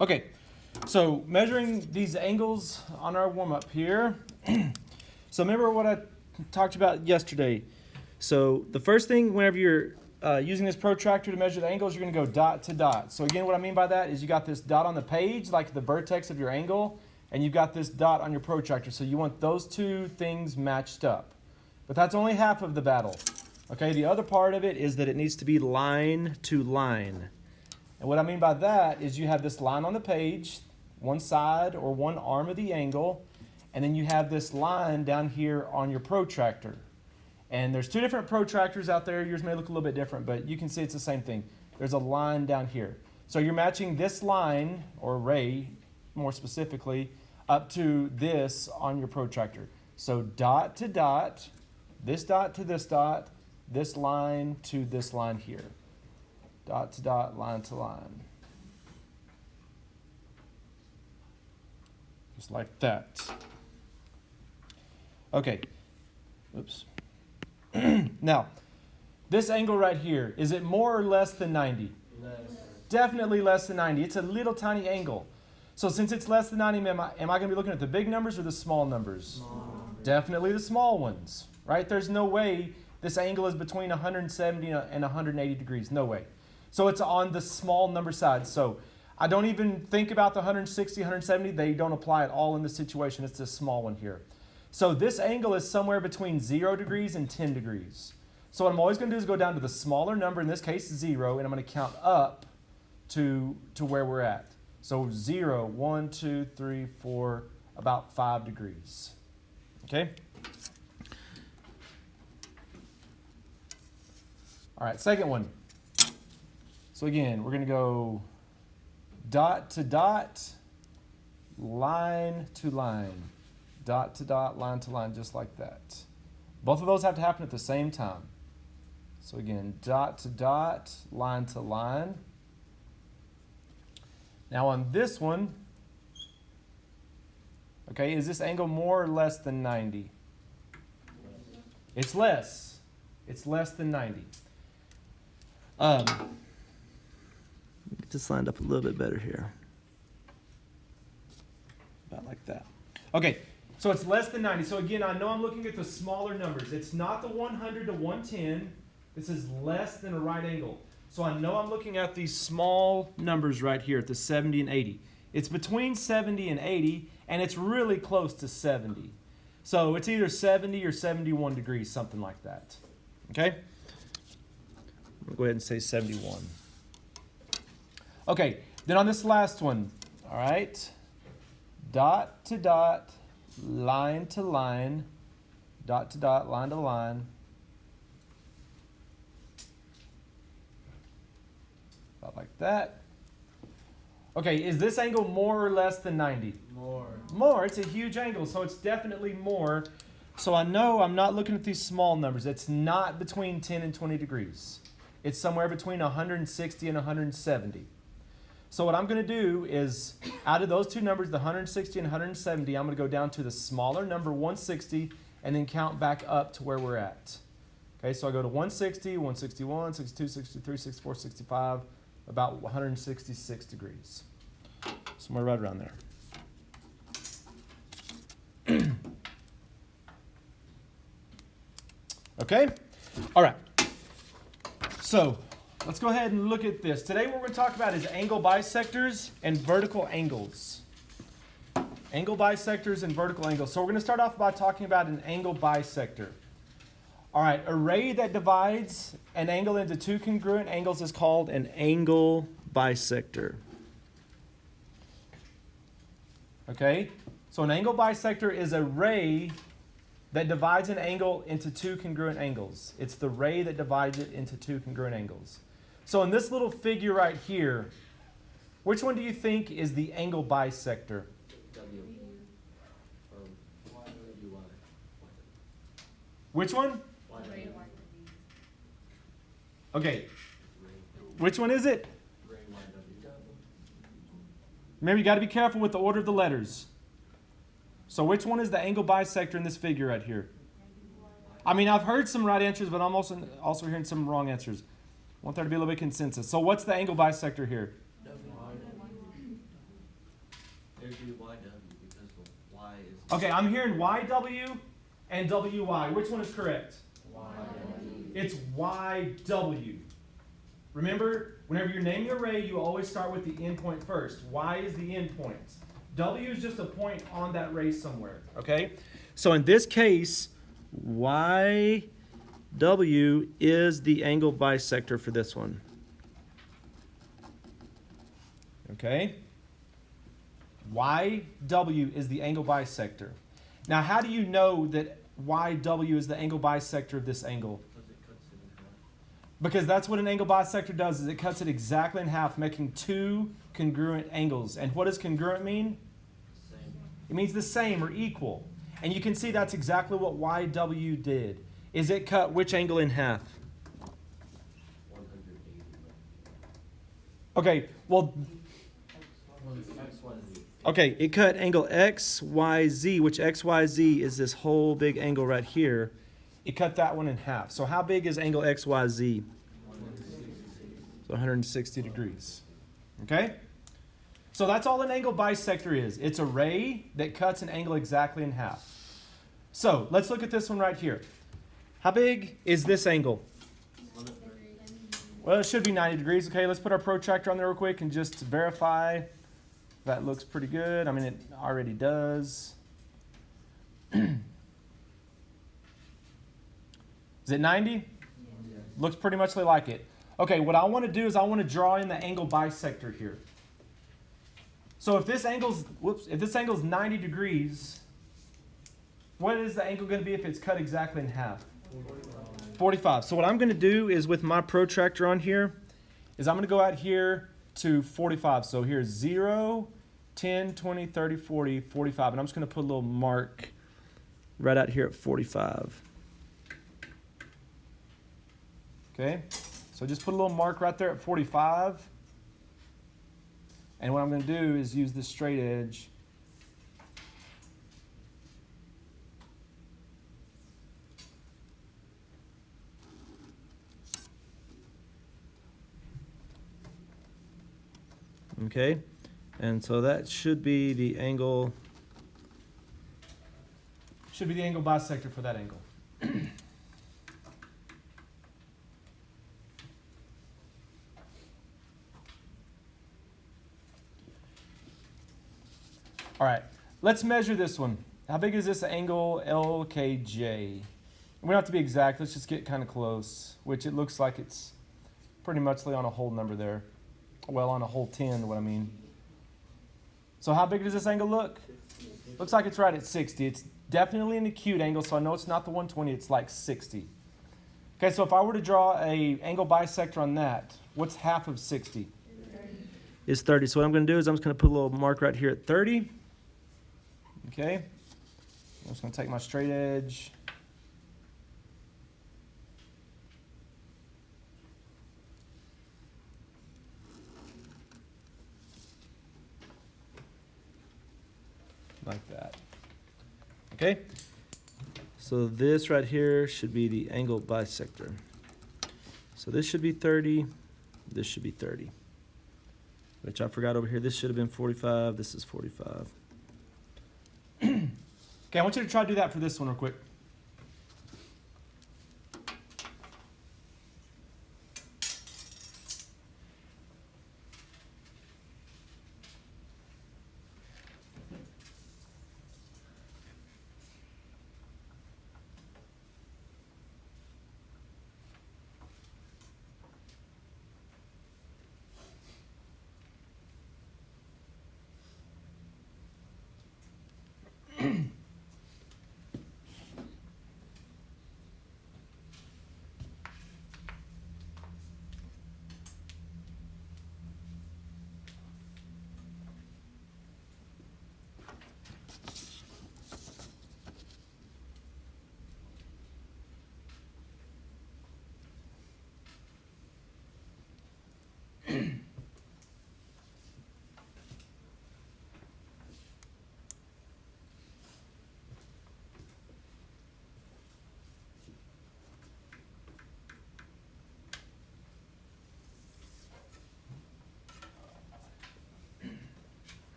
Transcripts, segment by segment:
Okay, so measuring these angles on our warm-up here. So remember what I talked about yesterday. So the first thing, whenever you're using this protractor to measure the angles, you're going to go dot to dot. So again, what I mean by that is you got this dot on the page, like the vertex of your angle, and you've got this dot on your protractor. So you want those two things matched up. But that's only half of the battle. Okay, the other part of it is that it needs to be line to line. And what I mean by that is you have this line on the page, one side or one arm of the angle, and then you have this line down here on your protractor. And there's two different protractors out there. Yours may look a little bit different, but you can see it's the same thing. There's a line down here. So you're matching this line, or ray more specifically, up to this on your protractor. So dot to dot to this line to this line here. Dot to dot, line to line. Just like that. Okay. Oops. Now, this angle right here, is it more or less than 90? Less. Definitely less than 90. It's a little tiny angle. So since it's less than 90, am I going to be looking at the big numbers or the small numbers? Small. Definitely the small ones, right? There's no way this angle is between 170 and 180 degrees. No way. So it's on the small number side. So I don't even think about the 160, 170. They don't apply at all in this situation. It's this small one here. So this angle is somewhere between 0 degrees and 10 degrees. So what I'm always going to do is go down to the smaller number, in this case 0, and I'm going to count up to where we're at. So 0, 1, 2, 3, 4, about 5 degrees. Okay? All right, second one. So again, we're going to go dot to dot, line to line. Dot to dot, line to line, just like that. Both of those have to happen at the same time. So again, dot to dot, line to line. Now on this one, okay, is this angle more or less than 90? It's less. It's less than 90. Get this lined up a little bit better here. About like that. Okay. So it's less than 90. So again, I know I'm looking at the smaller numbers. It's not the 100 to 110. This is less than a right angle. So I know I'm looking at these small numbers right here at the 70 and 80. It's between 70 and 80, and it's really close to 70. So it's either 70 or 71 degrees, something like that. Okay? We'll go ahead and say 71. Okay, then on this last one, all right, dot to dot, line to line, dot to dot, line to line. About like that. Okay, is this angle more or less than 90? More. More. It's a huge angle, so it's definitely more. So I know I'm not looking at these small numbers. It's not between 10 and 20 degrees. It's somewhere between 160 and 170. So what I'm going to do is, out of those two numbers, the 160 and 170, I'm going to go down to the smaller number, 160, and then count back up to where we're at. Okay, so I go to 160, 161, 62, 63, 64, 65, about 166 degrees. Somewhere right around there. Okay? All right. So let's go ahead and look at this. Today what we're going to talk about is angle bisectors and vertical angles. Angle bisectors and vertical angles. So we're going to start off by talking about an angle bisector. All right, a ray that divides an angle into two congruent angles is called an angle bisector. Okay, so an angle bisector is a ray that divides an angle into two congruent angles. It's the ray that divides it into two congruent angles. So in this little figure right here, which one do you think is the angle bisector? W. Or Y. Which one? Y. Okay. Which one is it? Remember, you got to be careful with the order of the letters. So which one is the angle bisector in this figure right here? I mean, I've heard some right answers, but I'm also hearing some wrong answers. I want there to be a little bit of consensus. So what's the angle bisector here? better do YW because the Y is. Okay, I'm hearing YW and WY. Which one is correct? YW. It's YW. Remember, whenever you're naming an array, you always start with the endpoint first. Y is the endpoint. W is just a point on that array somewhere. Okay? So in this case, YW is the angle bisector for this one. Okay? YW is the angle bisector. Now, how do you know that YW is the angle bisector of this angle? Because it cuts it in half. Because that's what an angle bisector does, is it cuts it exactly in half, making two congruent angles. And what does congruent mean? Same. It means the same or equal. And you can see that's exactly what YW did. Is it cut which angle in half? 180. Okay, well, XYZ. okay, it cut angle XYZ, which XYZ is this whole big angle right here. It cut that one in half. So how big is angle XYZ? 160. So 160 degrees. Okay? So that's all an angle bisector is. It's a ray that cuts an angle exactly in half. So let's look at this one right here. How big is this angle? 130. Well, it should be 90 degrees. Okay, let's put our protractor on there real quick and just verify that looks pretty good. I mean, it already does. Is it 90? Looks pretty much like it. Okay, what I want to do is I want to draw in the angle bisector here. So if this angle's 90 degrees, what is the angle going to be if it's cut exactly in half? 45. So what I'm going to do is with my protractor on here, is I'm going to go out here to 45. So here's 0, 10, 20, 30, 40, 45. And I'm just going to put a little mark right out here at 45. Okay, so just put a little mark right there at 45. And what I'm going to do is use this straight edge. Okay, and so that should be the angle bisector for that angle. All right, let's measure this one. How big is this angle LKJ? We don't have to be exact, let's just get kind of close, which it looks like it's pretty much on a whole number there. Well, on a whole 10, what I mean. So how big does this angle look? Looks like it's right at 60. It's definitely an acute angle, so I know it's not the 120, it's like 60. Okay, so if I were to draw a angle bisector on that, what's half of 60? 30. Is 30. So what I'm going to do is I'm just going to put a little mark right here at 30. Okay, I'm just going to take my straight edge. Like that. Okay, so this right here should be the angle bisector. So this should be 30, this should be 30. Which I forgot over here, this should have been 45, this is 45. Okay, I want you to try to do that for this one real quick.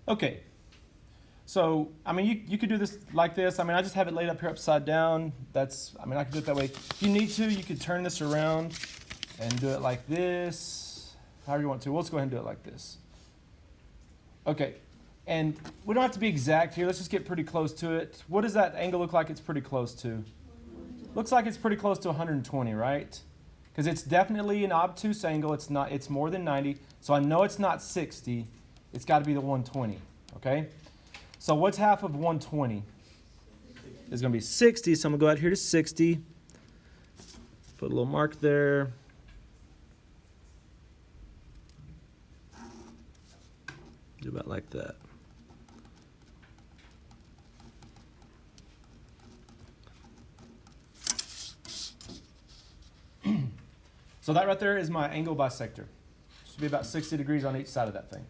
Okay. So, I mean, you could do this like this. I mean, I just have it laid up here upside down. I could do it that way. If you need to, you could turn this around and do it like this, however you want to. We'll just go ahead and do it like this. Okay. And we don't have to be exact here. Let's just get pretty close to it. What does that angle look like it's pretty close to? Looks like it's pretty close to 120, right? Because it's definitely an obtuse angle. It's more than 90. So I know it's not 60. It's got to be the 120, okay? So what's half of 120? It's going to be 60. So I'm going to go out here to 60. Put a little mark there. Do about like that. So that right there is my angle bisector. Should be about 60 degrees on each side of that thing.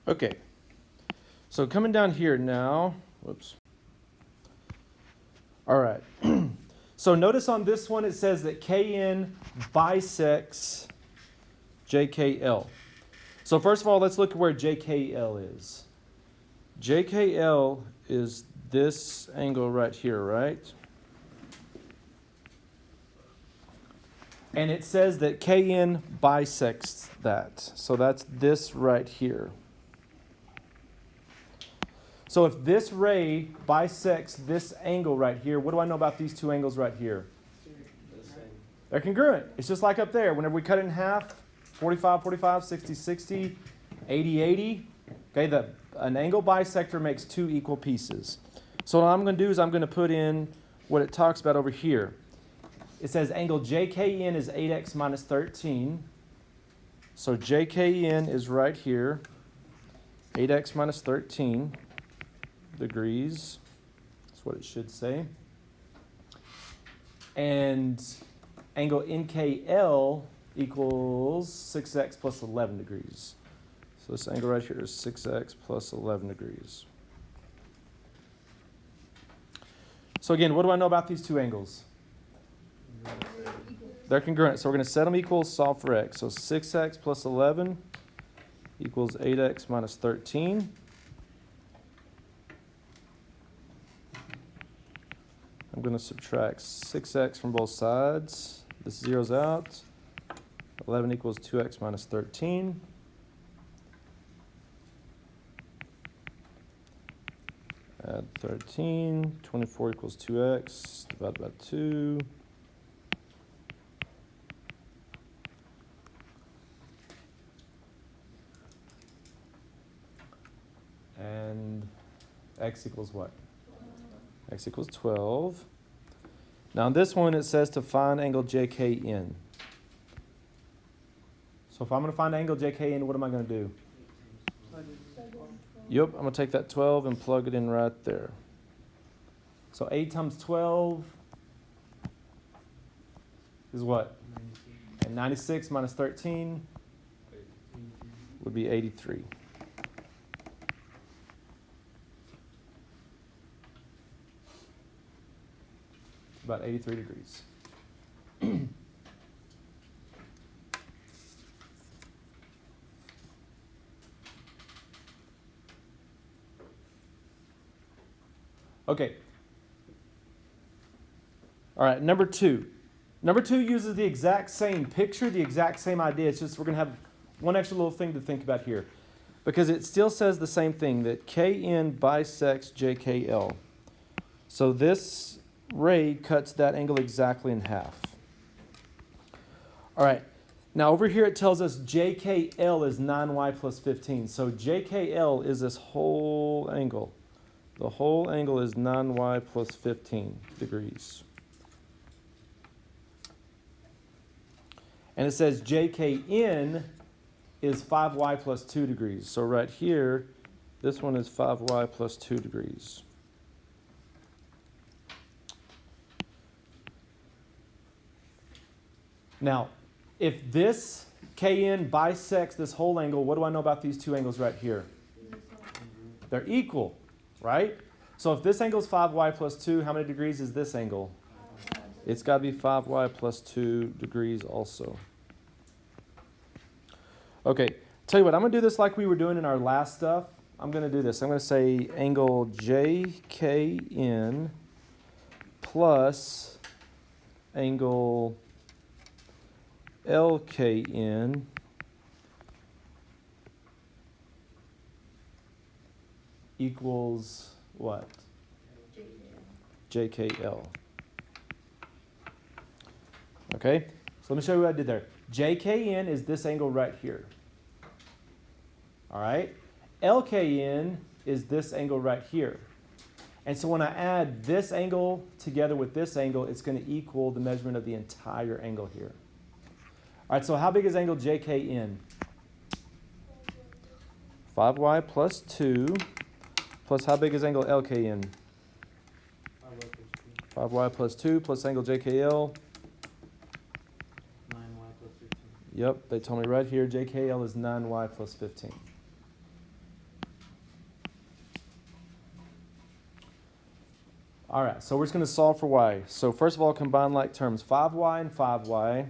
Okay, so coming down here now, whoops. All right, so notice on this one it says that Kn bisects JKL. So first of all, let's look at where JKL is. JKL is this angle right here, right? And it says that Kn bisects that. So that's this right here. So if this ray bisects this angle right here, what do I know about these two angles right here? They're congruent. It's just like up there. Whenever we cut it in half, 45, 45, 60, 60, 80, 80. Okay, an angle bisector makes two equal pieces. So what I'm going to do is I'm going to put in what it talks about over here. It says angle JKN is 8x minus 13. So JKN is right here, 8x minus 13 degrees. That's what it should say. And angle NKL equals 6x plus 11 degrees. So this angle right here is 6x plus 11 degrees. So again, what do I know about these two angles? They're congruent. So we're going to set them equal, solve for x. So 6x plus 11 equals 8x minus 13. I'm going to subtract 6x from both sides. This zeroes out. 11 equals 2x minus 13. Add 13. 24 equals 2x divided by 2. And x equals what? X equals 12. Now, in this one, it says to find angle JKN. So if I'm going to find angle JKN, what am I going to do? Yep, I'm going to take that 12 and plug it in right there. So 8 times 12 is what? And 96 minus 13 would be 83. About 83 degrees. Okay. All right, number 2. Number 2 uses the exact same picture, the exact same idea. It's just we're going to have one extra little thing to think about here. Because it still says the same thing, that Kn bisects JKL. So this ray cuts that angle exactly in half. All right. Now over here it tells us JKL is 9y plus 15. So JKL is this whole angle. The whole angle is 9y plus 15 degrees. And it says JKN is 5y plus 2 degrees. So right here, this one is 5y plus 2 degrees. Now, if this Kn bisects this whole angle, what do I know about these two angles right here? They're equal, right? So if this angle is 5y plus 2, how many degrees is this angle? It's got to be 5y plus 2 degrees also. Okay, tell you what, I'm going to do this like we were doing in our last stuff. I'm going to do this. I'm going to say angle JKN plus angle LKN equals what? JKL. Okay, so let me show you what I did there. JKN is this angle right here. All right, LKN is this angle right here. And so when I add this angle together with this angle, it's going to equal the measurement of the entire angle here. All right, so how big is angle JKN? 5y plus 2 plus how big is angle LKN? 5y plus 2 plus angle JKL. 9y plus 15. Yep, they told me right here JKL is 9y plus 15. All right, so we're just going to solve for y. So first of all, combine like terms. 5y and 5y.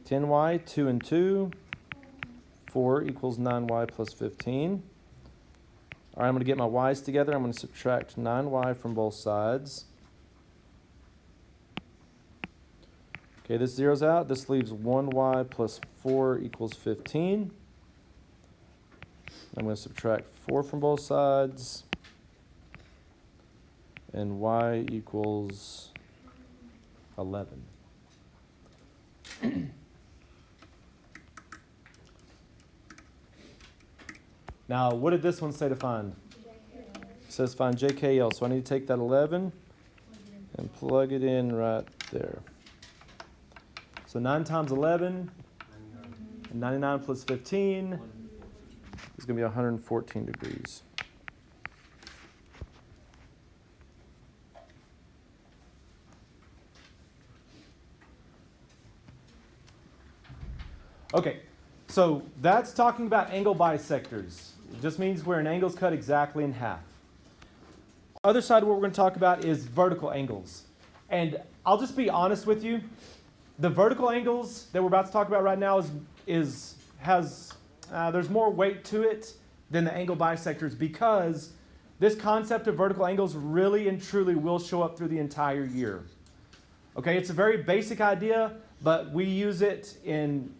10y, 2 and 2. 4 equals 9y plus 15. All right, I'm going to get my y's together. I'm going to subtract 9y from both sides. Okay, this zeroes out. This leaves 1y plus 4 equals 15. I'm going to subtract 4 from both sides. And y equals 11. Now, what did this one say to find? It says find JKL. So I need to take that 11 and plug it in right there. So 9 times 11, and 99 plus 15 is going to be 114 degrees. Okay, so that's talking about angle bisectors. It just means where an angle is cut exactly in half. Other side of what we're going to talk about is vertical angles. And I'll just be honest with you. The vertical angles that we're about to talk about right now there's more weight to it than the angle bisectors because this concept of vertical angles really and truly will show up through the entire year. Okay, it's a very basic idea, but we use it in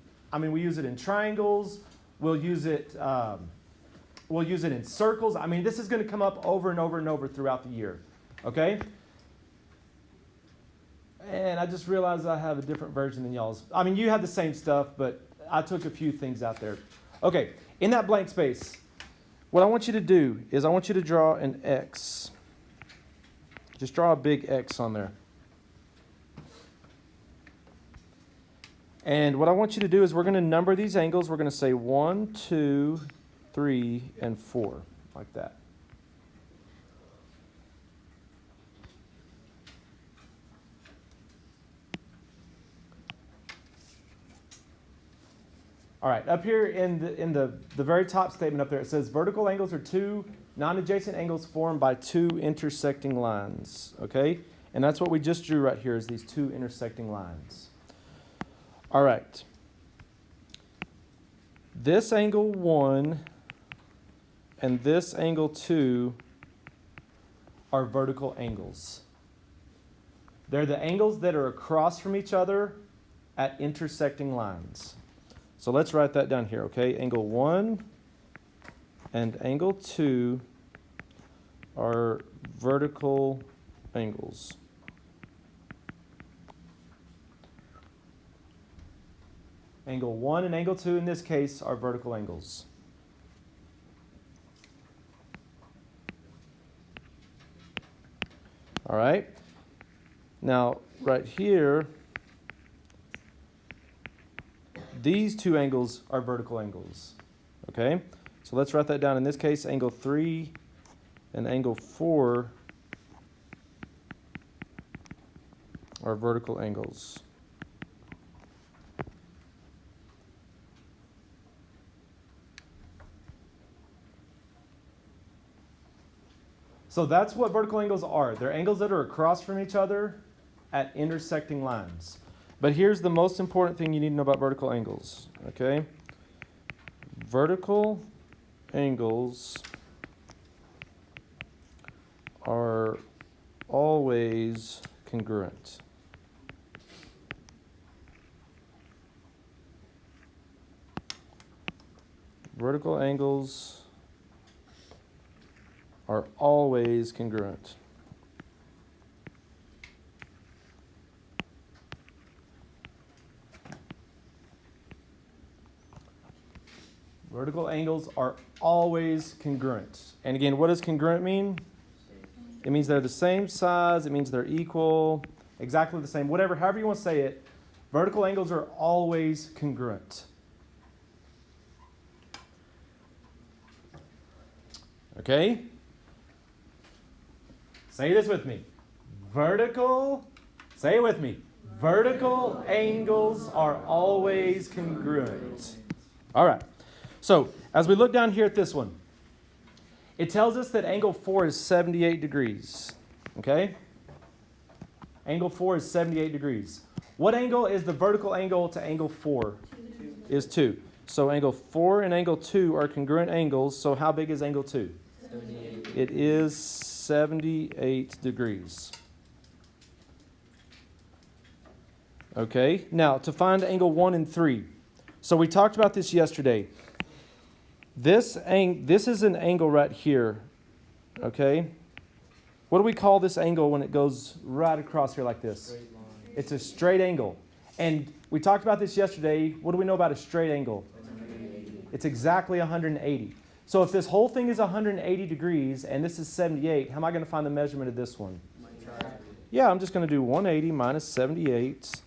triangles. We'll use it in circles. I mean, this is going to come up over and over and over throughout the year. Okay? And I just realized I have a different version than y'all's. I mean, you have the same stuff, but I took a few things out there. Okay, in that blank space, what I want you to do is I want you to draw an X. Just draw a big X on there. And what I want you to do is we're going to number these angles. We're going to say 1, 2, 3, and 4, like that. All right, up here in the very top statement up there, it says vertical angles are two non-adjacent angles formed by two intersecting lines, okay? And that's what we just drew right here is these two intersecting lines. All right. This angle 1 and this angle 2 are vertical angles. They're the angles that are across from each other at intersecting lines. So let's write that down here, okay? Angle 1 and angle 2 are vertical angles. Angle 1 and angle 2 in this case are vertical angles. All right. Now, right here, these two angles are vertical angles. Okay? So let's write that down. In this case, angle 3 and angle 4 are vertical angles. So that's what vertical angles are. They're angles that are across from each other at intersecting lines. But here's the most important thing you need to know about vertical angles, okay? Vertical angles are always congruent. Vertical angles are always congruent. Vertical angles are always congruent. And again, what does congruent mean? It means they're the same size. It means they're equal, exactly the same, whatever, however you want to say it. Vertical angles are always congruent. Okay? Say this with me. Say it with me. Vertical angles are always congruent. All right. So, as we look down here at this one, it tells us that angle 4 is 78 degrees. Okay? Angle 4 is 78 degrees. What angle is the vertical angle to angle 4? 2. Is 2. So angle 4 and angle 2 are congruent angles. So how big is angle 2? 78. It is 78 degrees. Okay? Now, to find angle 1 and 3. So we talked about this yesterday. This is an angle right here, okay? What do we call this angle when it goes right across here like this? It's a straight angle. And we talked about this yesterday. What do we know about a straight angle? It's exactly 180. So if this whole thing is 180 degrees and this is 78, how am I going to find the measurement of this one? Yeah, I'm just going to do 180 minus 78.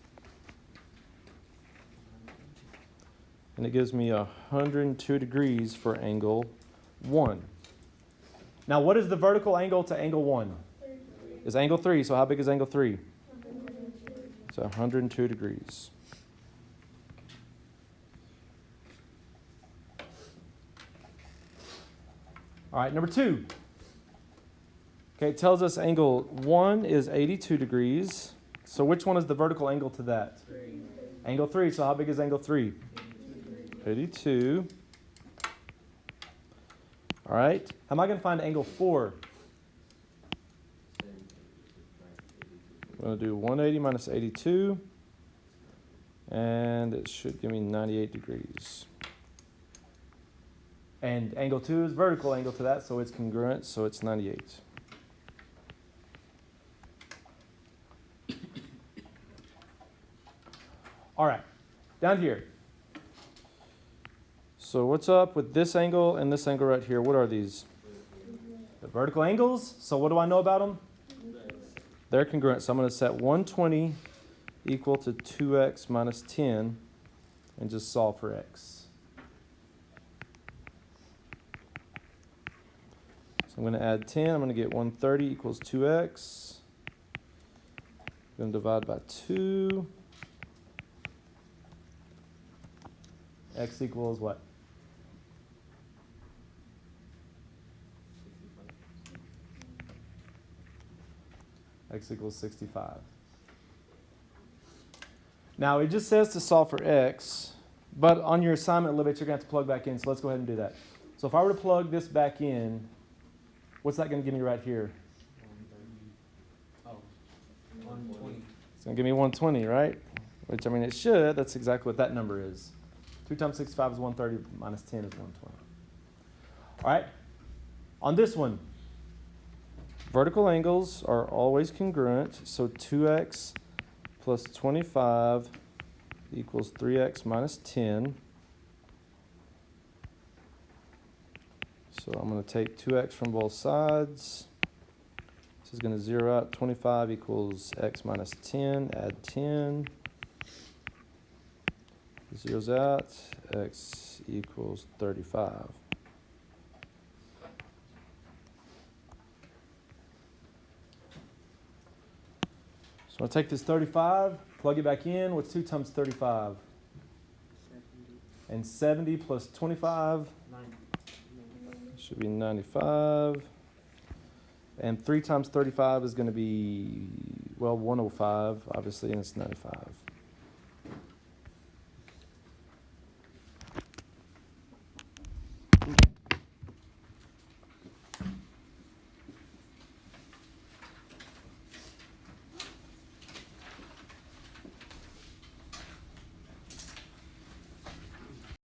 And it gives me 102 degrees for angle 1. Now, what is the vertical angle to angle 1? Is angle 3. So how big is angle 3? It's 102 degrees. All right, number 2. Okay, it tells us angle 1 is 82 degrees. So which one is the vertical angle to that? 3. Angle 3. So how big is angle 3? 82. All right. How am I going to find angle 4? I'm going to do 180 minus 82. And it should give me 98 degrees. And angle 2 is vertical angle to that, so it's congruent, so it's 98. All right. Down here. So what's up with this angle and this angle right here? What are these? The vertical angles. So what do I know about them? They're congruent. So I'm going to set 120 equal to 2x minus 10 and just solve for x. So I'm going to add 10. I'm going to get 130 equals 2x. I'm going to divide by 2. X equals what? X equals 65. Now, it just says to solve for x, but on your assignment a little bit, you're going to have to plug back in, so let's go ahead and do that. So if I were to plug this back in, what's that going to give me right here? 120. It's going to give me 120, right? Which, I mean, it should. That's exactly what that number is. 2 times 65 is 130, minus 10 is 120. All right? On this one, vertical angles are always congruent, so 2x plus 25 equals 3x minus 10. So I'm going to take 2x from both sides. This is going to zero out. 25 equals x minus 10. Add 10. Zeros out. X equals 35. So I'm going to take this 35, plug it back in. What's 2 times 35? 70. And 70 plus 25? 90. Should be 95. And 3 times 35 is going to be, well, 105, obviously, and it's 95.